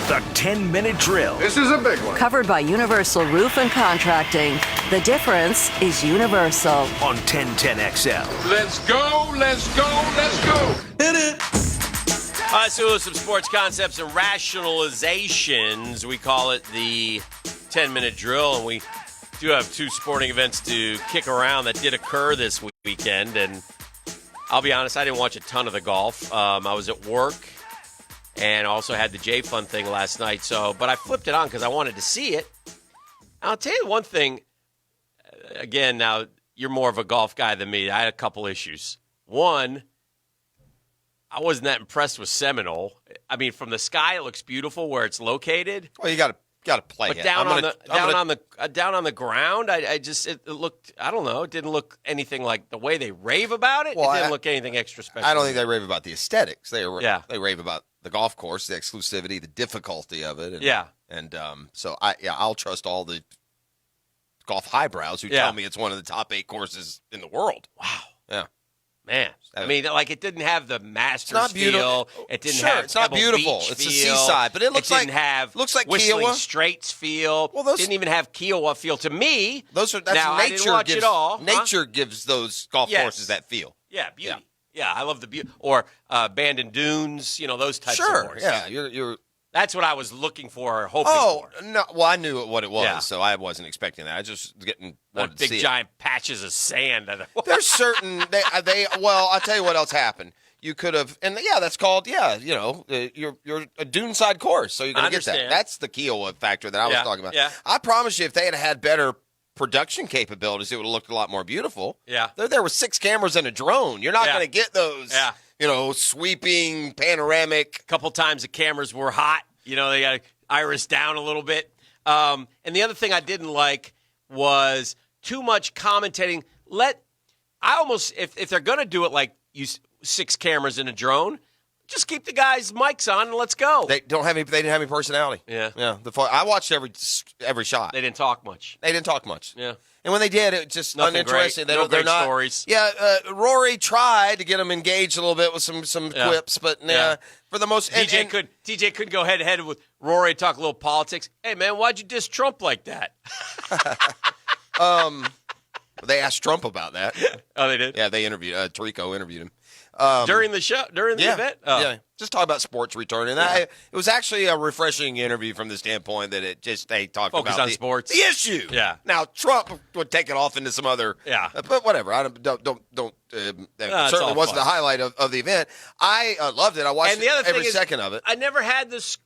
The 10-minute drill. This is a big one. Covered by Universal Roof and Contracting. The difference is universal. On 1010XL. Let's go, let's go, let's go. Hit it. All right, so some sports concepts and rationalizations. We call it the 10-minute drill, and we do have two sporting events to kick around that did occur this weekend. And I'll be honest, I didn't watch a ton of the golf. I was at work and also had the J-Fun thing last night. But I flipped it on because I wanted to see it. And I'll tell you one thing. Again, now you're more of a golf guy than me. I had a couple issues. One, I wasn't that impressed with Seminole. I mean, from the sky, it looks beautiful where it's located. Well, you got to play but it. down on the ground, it looked. I don't know. It didn't look anything like the way they rave about it. Well, it didn't look anything extra special. I don't think they rave about the aesthetics. They Yeah. rave about the golf course, the exclusivity, the difficulty of it. And So I'll trust all the golf highbrows who tell me it's one of the top 8 courses in the world. Wow. Yeah. Man, I mean, like it didn't have the Masters beautiful. feel. It didn't Sure, have it's not Pebble beautiful. Beach It's feel. the seaside, but it looks didn't have Whistling Kiowa. Straits feel. Well, didn't even have Kiowa feel to me. That's now, nature. I didn't watch it all. Nature gives those golf courses that feel. Yeah, beauty. Yeah, I love the beauty. Or Abandoned Dunes, those types of courses. Yeah, you're. That's what I was looking for or hoping for. No, well, I knew what it was, so I wasn't expecting that. I just wanted to see big giant patches of sand. There's certain well, I'll tell you what else happened. You could have, and that's called you're a dune side course, so you're going to get that. That's the Kiowa factor that I was talking about. Yeah. I promise you, if they had better production capabilities, it would have looked a lot more beautiful. Yeah. There were 6 cameras and a drone. You're not going to get those. Yeah. Sweeping panoramic. A couple times the cameras were hot. They got iris down a little bit. And the other thing I didn't like was too much commentating. If they're going to do it like use 6 cameras in a drone, just keep the guys' mics on and let's go. They didn't have any personality. Yeah. I watched every shot. They didn't talk much. Yeah. And when they did, it just nothing uninteresting. Great. They're not stories. Yeah, Rory tried to get them engaged a little bit with some quips, but for the most, TJ could go head to head with Rory, talk a little politics. Hey man, why'd you diss Trump like that? They asked Trump about that. Oh, they did. Yeah, they interviewed Tirico interviewed him during the show, during the event. Oh. Yeah, just talk about sports returning. It was actually a refreshing interview from the standpoint that they talked Focus about on sports, the issue. Yeah. Now Trump would take it off into some other. Yeah. But whatever. I don't. That certainly wasn't the highlight of the event. I loved it. I watched every second of it. I never had this.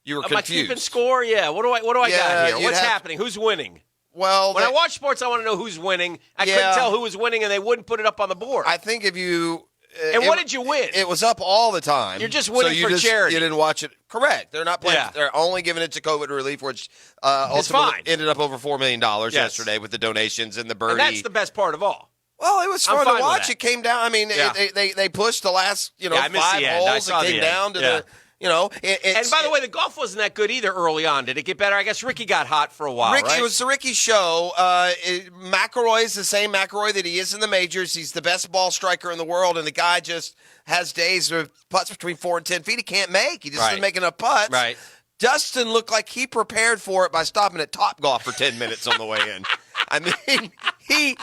You were am confused. I keeping score? Yeah. What do I got here? What's happening? Who's winning? Well, when I watch sports, I want to know who's winning. I couldn't tell who was winning, and they wouldn't put it up on the board. I think if you. What did you win? It was up all the time. You're just winning for charity. You didn't watch it. Correct. They're not playing. Yeah. They're only giving it to COVID relief, which ultimately ended up over $4 million yesterday with the donations and the birdie. And that's the best part of all. Well, it was fun to watch. It came down. I mean, they pushed the last 5 holes. It came down to the. And by the way, the golf wasn't that good either early on. Did it get better? I guess Ricky got hot for a while, right? It was the Ricky show. McIlroy is the same McIlroy that he is in the majors. He's the best ball striker in the world, and the guy just has days where putts between 4 and 10 feet he can't make. He just isn't making enough putts. Right. Dustin looked like he prepared for it by stopping at Topgolf for 10 minutes on the way in. I mean, he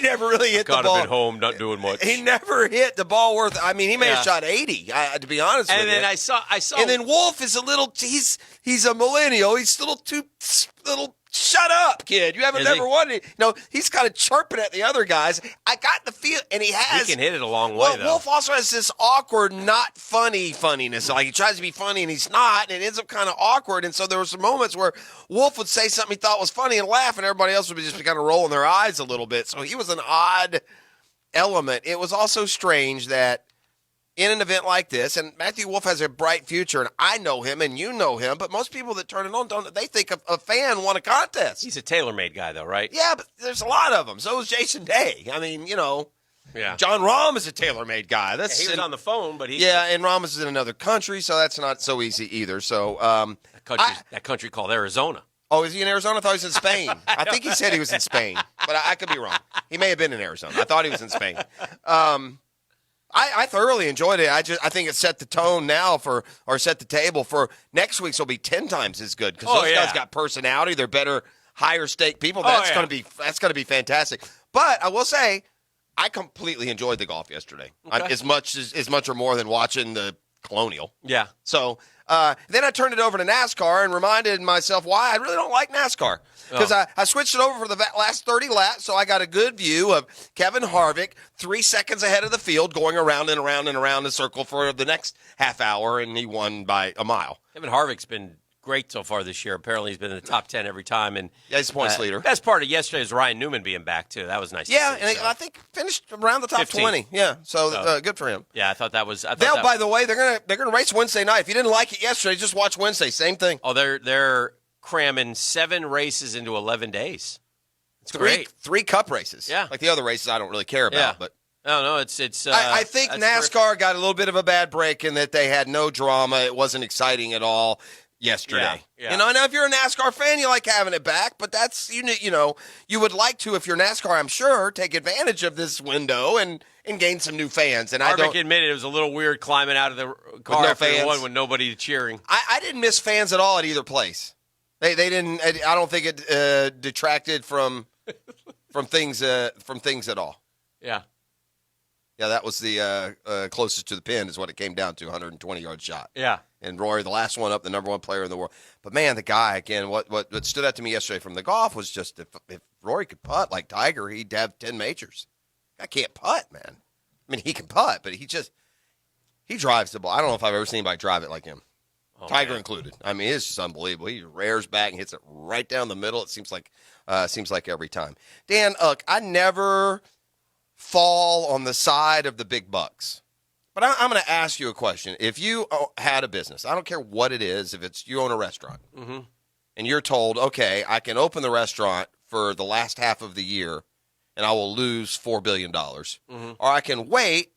never really hit the ball. Got him at home, not doing much. He never hit the ball worth. I mean, he may have shot 80. To be honest with you. And then I saw. And then Wolf is a little. He's a millennial. He's a little too little. Shut up, kid. You haven't never won it. He's kind of chirping at the other guys. I got the feel, and he can hit it a long way, though. Wolf also has this awkward, not funny funniness. Like, he tries to be funny, and he's not, and it ends up kind of awkward. And so there were some moments where Wolf would say something he thought was funny and laugh, and everybody else would be just kind of rolling their eyes a little bit. So he was an odd element. It was also strange that in an event like this, and Matthew Wolff has a bright future, and I know him and you know him, but most people that turn it on they think a fan won a contest. He's a tailor-made guy, though, right? Yeah, but there's a lot of them. So is Jason Day. I mean, Yeah. John Rahm is a tailor-made guy. He was on the phone, but and Rahm is in another country, so that's not so easy either. So that country called Arizona. Oh, is he in Arizona? I thought he was in Spain. I think he said he was in Spain, but I could be wrong. He may have been in Arizona. I thought he was in Spain. I thoroughly enjoyed it. I think it set the tone now set the table for next week's will be 10 times as good because those guys got personality. They're better, higher stake people. That's gonna be fantastic. But I will say, I completely enjoyed the golf yesterday. Okay. As much or more than watching the Colonial. Yeah. So then I turned it over to NASCAR and reminded myself why I really don't like NASCAR. Because I switched it over for the last 30 laps, so I got a good view of Kevin Harvick 3 seconds ahead of the field going around and around and around the circle for the next half hour, and he won by a mile. Kevin Harvick's been great so far this year. Apparently he's been in the top 10 every time. And he's the points leader. Best part of yesterday is Ryan Newman being back, too. That was nice to see. And I think finished around the top 15. 20. Yeah, so good for him. Yeah, I thought that was. By the way, they're gonna race Wednesday night. If you didn't like it yesterday, just watch Wednesday. Same thing. Oh, they're cramming 7 races into 11 days. It's great. 3 cup races. Yeah, like the other races I don't really care about. But no, it's. I think NASCAR terrific. got a little bit of a bad break in that they had no drama. It wasn't exciting at all yesterday. Yeah. You know, now if you're a NASCAR fan, you like having it back, but that's you would like to, if you're NASCAR, I'm sure, take advantage of this window and gain some new fans. And Harvick admitted it was a little weird climbing out of the car no after fans. one with nobody cheering. I didn't miss fans at all at either place. They didn't. I don't think it detracted from things at all. Yeah. Yeah, that was the closest to the pin is what it came down to, 120-yard shot. Yeah. And Rory, the last one up, the number 1 player in the world. But, man, the guy, again, what stood out to me yesterday from the golf was just if Rory could putt like Tiger, he'd have 10 majors. I can't putt, man. I mean, he can putt, but he drives the ball. I don't know if I've ever seen anybody drive it like him. Tiger included. I mean, it's just unbelievable. He rears back and hits it right down the middle. It seems like every time. Dan, look, I never fall on the side of the big bucks. But I'm going to ask you a question. If you had a business, I don't care what it is, if it's you own a restaurant, and you're told, okay, I can open the restaurant for the last half of the year, and I will lose $4 billion. Or I can wait,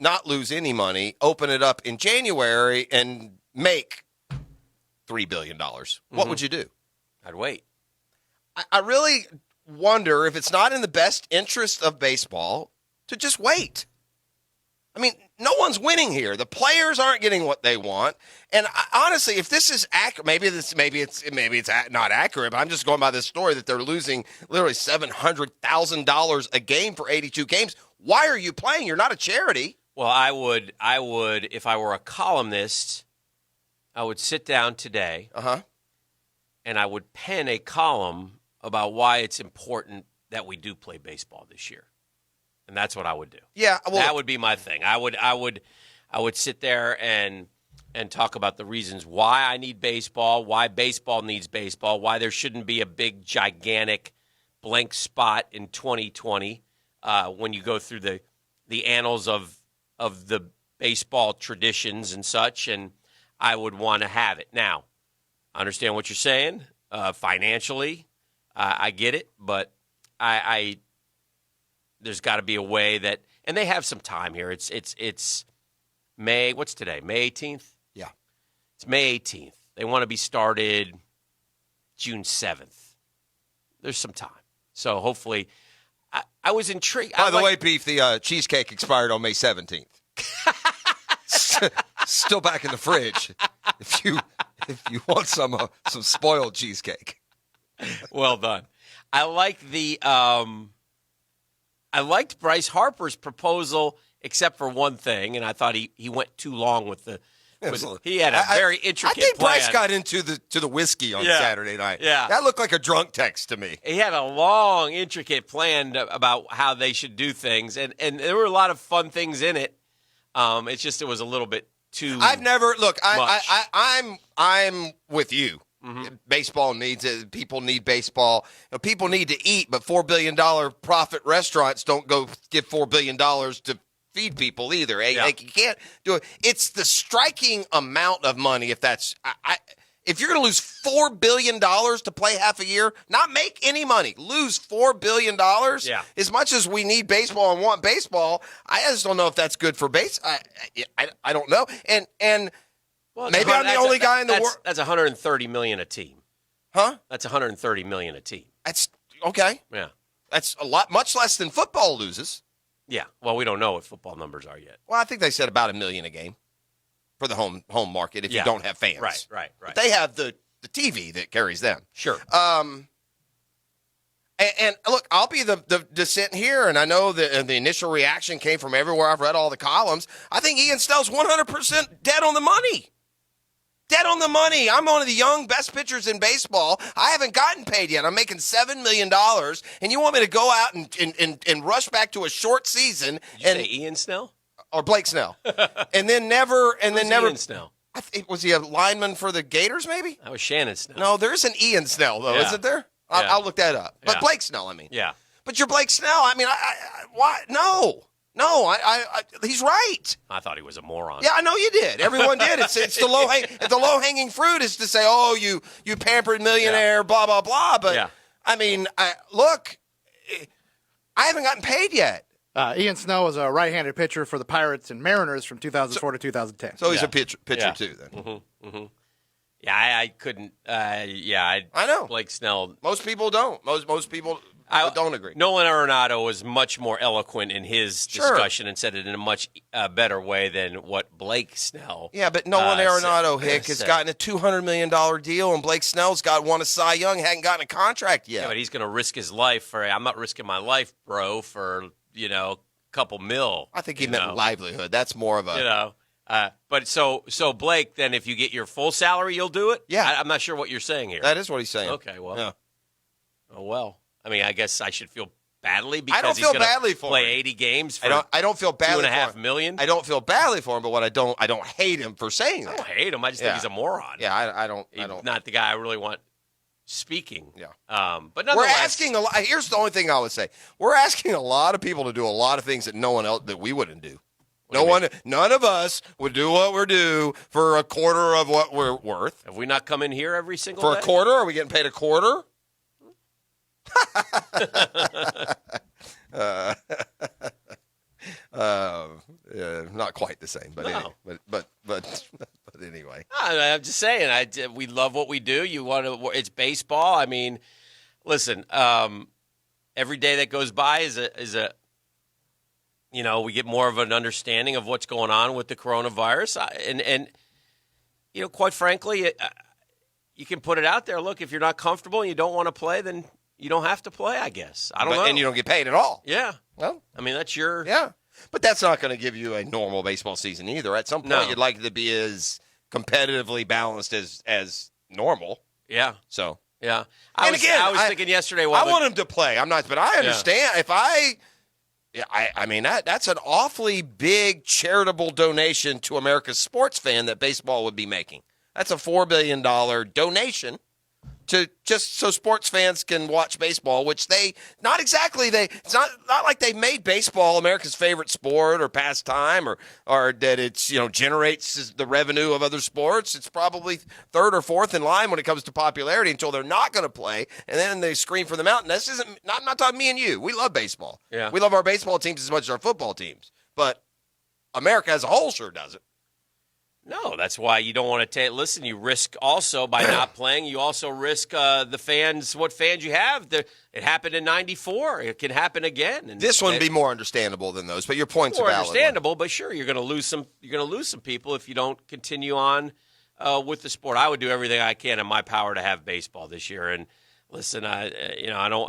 not lose any money, open it up in January, and make $3 billion. What would you do? I'd wait. I really wonder if it's not in the best interest of baseball to just wait. I mean, no one's winning here. The players aren't getting what they want. And honestly, if this is accurate, maybe it's not accurate, but I'm just going by this story that they're losing literally $700,000 a game for 82 games. Why are you playing? You're not a charity. Well, I would, if I were a columnist, I would sit down today and I would pen a column about why it's important that we do play baseball this year. And that's what I would do. Yeah, well, that would be my thing. I would sit there and talk about the reasons why I need baseball, why baseball needs baseball, why there shouldn't be a big, gigantic blank spot in 2020 when you go through the annals of the baseball traditions and such, and I would want to have it. Now, I understand what you're saying financially. I get it, but I there's got to be a way that, and they have some time here. It's May. What's today? May 18th. Yeah, it's May 18th. They want to be started June 7th. There's some time, so hopefully. I was intrigued. By the way, Beef, the cheesecake expired on May 17th. Still back in the fridge. If you want some spoiled cheesecake. Well done. I liked Bryce Harper's proposal, except for one thing, and I thought he went too long with the. He had a very intricate. I think plan. Bryce got into the whiskey on Saturday night. Yeah, that looked like a drunk text to me. He had a long, intricate plan about how they should do things, and there were a lot of fun things in it. It's just it was a little bit too. I've never look. Much. I'm with you. Mm-hmm. Baseball needs it. People need baseball. People need to eat, but $4 billion profit restaurants don't go give $4 billion to feed people either. You can't do it. It's the striking amount of money. If that's if you're going to lose $4 billion to play half a year, not make any money, lose $4 billion. Yeah. As much as we need baseball and want baseball, I just don't know if that's good for base. I don't know. And well, maybe I'm the only guy in the world. That's $130 million a team. Huh? That's $130 million a team. That's okay. Yeah. That's a lot, much less than football loses. Yeah. Well, we don't know what football numbers are yet. Well, I think they said about $1 million a game for the home market if you don't have fans. Right. But they have the TV that carries them. Sure. And look, I'll be the dissent here, and I know that the initial reaction came from everywhere. I've read all the columns. I think Ian Snell's 100% dead on the money. Dead on the money. I'm one of the young best pitchers in baseball. I haven't gotten paid yet. I'm making $7 million, and you want me to go out and rush back to a short season? Did you say Ian Snell? Or Blake Snell. and then never. Ian Snell? I think, was he a lineman for the Gators, maybe? That was Shannon Snell. No, there's an Ian Snell, though, isn't there? I'll look that up. But Blake Snell, I mean. Yeah. But you're Blake Snell. I mean, why? No, he's right. I thought he was a moron. Yeah, I know you did. Everyone did. It's the low hanging fruit is to say, oh, you pampered millionaire, blah blah blah. But I mean, look, I haven't gotten paid yet. Ian Snell was a right-handed pitcher for the Pirates and Mariners from 2004 to 2010. So he's a pitcher too, then. Mm-hmm. Mm-hmm. Yeah, I couldn't. I know. Blake Snell. Most people don't. Most people don't agree. Nolan Arenado was much more eloquent in his discussion and said it in a much better way than what Blake Snell. Yeah, but Nolan Arenado, has gotten a $200 million deal, and Blake Snell's won a Cy Young, hadn't gotten a contract yet. Yeah, but he's going to risk his life for. I'm not risking my life, bro, for a couple mil. I think he meant livelihood. That's more of a But so Blake, then if you get your full salary, you'll do it? Yeah. I'm not sure what you're saying here. That is what he's saying. Okay, well. Yeah. Oh, well. I mean, I guess I should feel badly because I don't feel badly for play him. 80 games for I don't feel badly for him. $2.5 million. I don't feel badly for him, but I don't hate him for saying that. I don't hate him. I just think he's a moron. Yeah, I don't. He's not the guy I really want speaking. Yeah. But nonetheless, we're asking a lot. Here's the only thing I would say. We're asking a lot of people to do a lot of things that no one else that we wouldn't do. None of us would do what we're due for a quarter of what we're worth. Have we not come in here every single day? For a quarter? Are we getting paid a quarter? Not quite the same, but no. but anyway. I'm just saying, we love what we do. It's baseball. I mean, listen, every day that goes by is a we get more of an understanding of what's going on with the coronavirus. And quite frankly, you can put it out there. Look, if you're not comfortable and you don't want to play, then you don't have to play, I guess. I don't know. And you don't get paid at all. Yeah. Well, I mean, that's your... Yeah. But that's not going to give you a normal baseball season either. At some point, you'd like it to be as competitively balanced as normal. Yeah. So. Yeah. I was thinking yesterday... I want him to play. I'm not... But I understand. If I mean, that's an awfully big charitable donation to America's sports fan that baseball would be making. That's a $4 billion donation to just so sports fans can watch baseball, which it's not like they made baseball America's favorite sport or pastime or that it's, generates the revenue of other sports. It's probably third or fourth in line when it comes to popularity until they're not going to play. And then they scream for the mountain. I'm not talking me and you. We love baseball. Yeah. We love our baseball teams as much as our football teams, but America as a whole sure doesn't. No, that's why you don't want to listen. You risk also by not playing. You also risk the fans. What fans you have? It happened in '94. It can happen again. And this one would be more understandable than those. But your point's more a valid understandable. one. But sure, you're going to lose some. You're going to lose some people if you don't continue on with the sport. I would do everything I can in my power to have baseball this year. And listen, I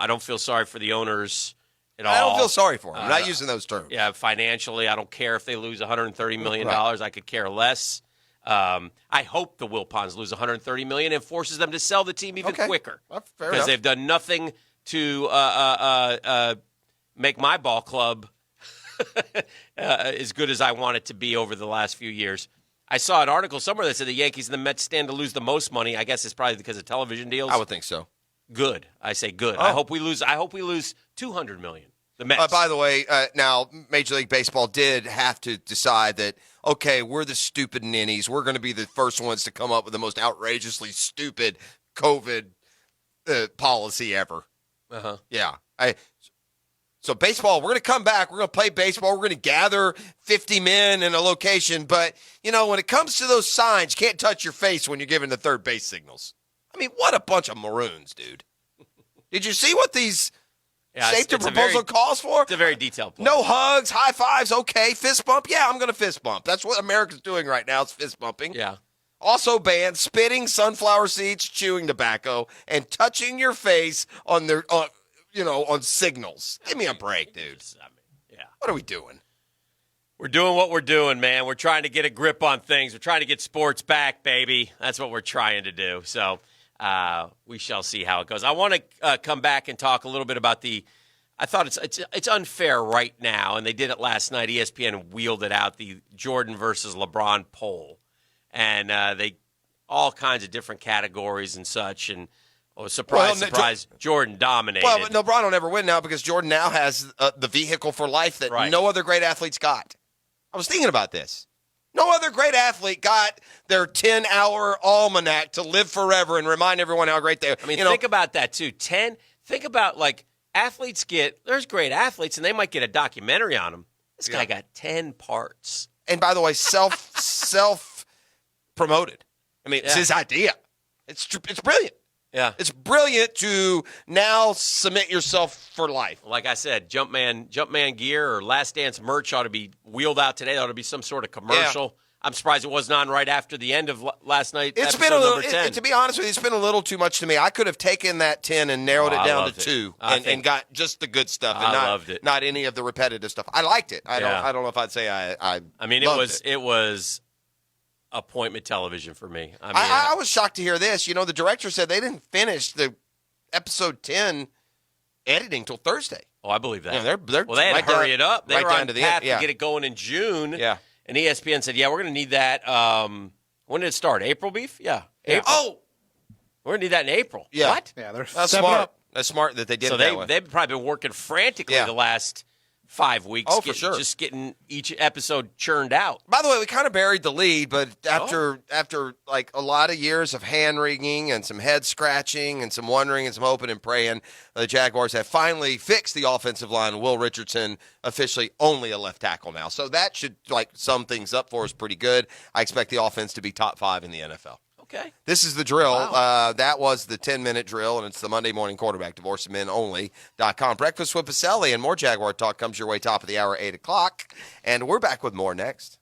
don't feel sorry for the owners at all. I don't feel sorry for them. I'm not using those terms. Yeah, financially, I don't care if they lose $130 million. Right. I could care less. I hope the Wilpons lose $130 million and forces them to sell the team even quicker because they've done nothing to make my ball club as good as I want it to be over the last few years. I saw an article somewhere that said the Yankees and the Mets stand to lose the most money. I guess it's probably because of television deals. I would think so. Good. I say good. Oh. I hope we lose $200 million. The Mets. By the way, now Major League Baseball did have to decide that, okay, we're the stupid ninnies. We're going to be the first ones to come up with the most outrageously stupid COVID policy ever. Uh-huh. Yeah. So baseball, we're going to come back. We're going to play baseball. We're going to gather 50 men in a location. But, when it comes to those signs, you can't touch your face when you're giving the third base signals. I mean, what a bunch of maroons, dude. Did you see what these Yeah, safety it's a proposal very- calls for. It's a very detailed plan. No hugs, high fives, okay. Fist bump, yeah, I'm going to fist bump. That's what America's doing right now. It's fist bumping. Yeah. Also banned spitting sunflower seeds, chewing tobacco, and touching your face on on signals. Give me a break, dude. Yeah. What are we doing? We're doing what we're doing, man. We're trying to get a grip on things. We're trying to get sports back, baby. That's what we're trying to do. So we shall see how it goes. I want to come back and talk a little bit about I thought it's unfair right now, and they did it last night. ESPN wheeled it out, the Jordan versus LeBron poll. And they all kinds of different categories and such. And surprise, Jordan dominated. Well, but LeBron will never win now because Jordan now has the vehicle for life that no other great athlete's got. I was thinking about this. No other great athlete got their 10-hour almanac to live forever and remind everyone how great they are. I mean, think about that, too. Think about, athletes there's great athletes, and they might get a documentary on them. This guy got 10 parts. And by the way, self-promoted. I mean, it's his idea. It's brilliant. Yeah. It's brilliant to now submit yourself for life. Like I said, Jumpman gear or Last Dance merch ought to be wheeled out today. There ought to be some sort of commercial. Yeah. I'm surprised it wasn't on right after the end of last night. It's been a little, to be honest with you, it's been a little too much to me. I could have taken that 10 and narrowed it down to 2 and got just the good stuff and loved it. Not any of the repetitive stuff. I liked it. I don't know if I'd say I mean, it was appointment television for me. I was shocked to hear this. The director said they didn't finish the episode 10 editing till Thursday. Oh, I believe that. They're they had to hurry it up. They were on to the path end. to get it going in June. Yeah. And ESPN said, we're going to need that. When did it start? April, Beef? Yeah. April. Oh! We're going to need that in April. Yeah. What? Yeah, that's smart. Up. That's smart that they did it that way. They've probably been working frantically the last 5 weeks. For sure. Just getting each episode churned out. By the way, we kind of buried the lead, but after a lot of years of hand-wringing and some head-scratching and some wondering and some hoping and praying, the Jaguars have finally fixed the offensive line. Will Richardson officially only a left tackle now. So that should sum things up for us pretty good. I expect the offense to be top 5 in the NFL. Okay. This is the drill. Wow. That was the 10-minute drill, and it's the Monday Morning Quarterback, DivorceMenOnly.com. Breakfast with Pacelli and more Jaguar talk comes your way top of the hour, 8 o'clock. And we're back with more next.